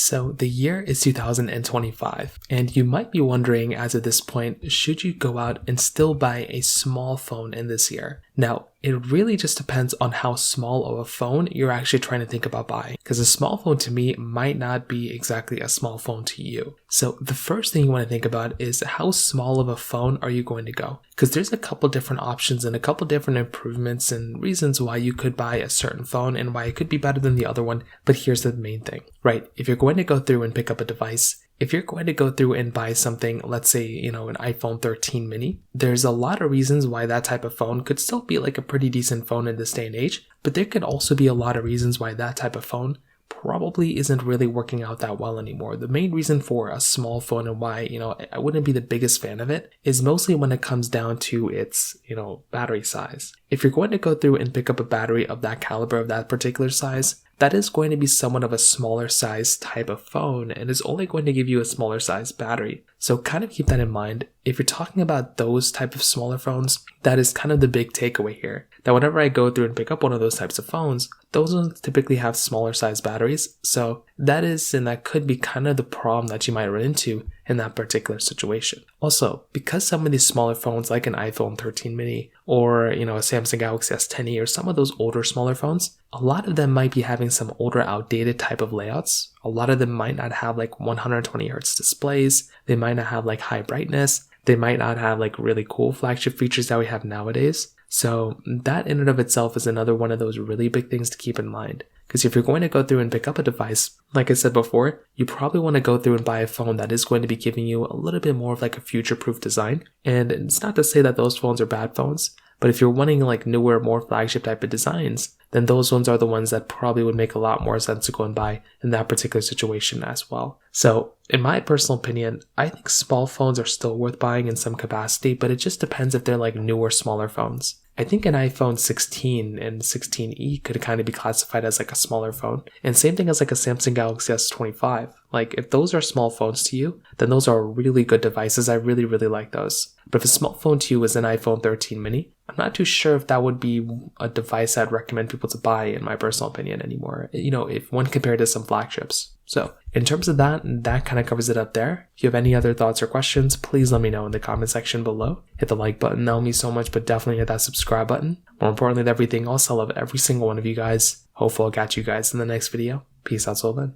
So the year is 2025, and you might be wondering as of this point, should you go out and still buy a small phone in this year? Now, it really just depends on how small of a phone you're actually trying to think about buying, because a small phone to me might not be exactly a small phone to you. So the first thing you want to think about is how small of a phone are you going to go? Because there's a couple different options and a couple different improvements and reasons why you could buy a certain phone and why it could be better than the other one. But here's the main thing, right? If you're going to go through and pick up a device, if you're going to go through and buy something, let's say, an iPhone 13 mini, there's a lot of reasons why that type of phone could still be like a pretty decent phone in this day and age, but there could also be a lot of reasons why that type of phone probably isn't really working out that well anymore. The main reason for a small phone and why, I wouldn't be the biggest fan of it is mostly when it comes down to its, battery size. If you're going to go through and pick up a battery of that caliber of that particular size, that is going to be somewhat of a smaller size type of phone and is only going to give you a smaller size battery. So kind of keep that in mind. If you're talking about those type of smaller phones, that is kind of the big takeaway here. That whenever I go through and pick up one of those types of phones, those ones typically have smaller size batteries. So that could be kind of the problem that you might run into in that particular situation. Also, because some of these smaller phones like an iPhone 13 mini or, a Samsung Galaxy S10e or some of those older smaller phones, a lot of them might be having some older outdated type of layouts. A lot of them might not have like 120 Hz displays. They might not have like high brightness. They might not have like really cool flagship features that we have nowadays. So that in and of itself is another one of those really big things to keep in mind. Because if you're going to go through and pick up a device, like I said before, you probably want to go through and buy a phone that is going to be giving you a little bit more of like a future-proof design. And it's not to say that those phones are bad phones, but if you're wanting like newer, more flagship type of designs, then those ones are the ones that probably would make a lot more sense to go and buy in that particular situation as well. So in my personal opinion, I think small phones are still worth buying in some capacity, but it just depends if they're like newer, smaller phones. I think an iPhone 16 and 16e could kind of be classified as like a smaller phone. And same thing as like a Samsung Galaxy S25. Like if those are small phones to you, then those are really good devices. I really, really like those. But if a small phone to you is an iPhone 13 mini, I'm not too sure if that would be a device I'd recommend people to buy in my personal opinion anymore, if one compared to some flagships. So in terms of that kind of covers it up there. If you have any other thoughts or questions, please let me know in the comment section below. Hit the like button, that'll mean so much, but definitely hit that subscribe button. More importantly than everything else, I love every single one of you guys. Hopefully I'll catch you guys in the next video. Peace out till then.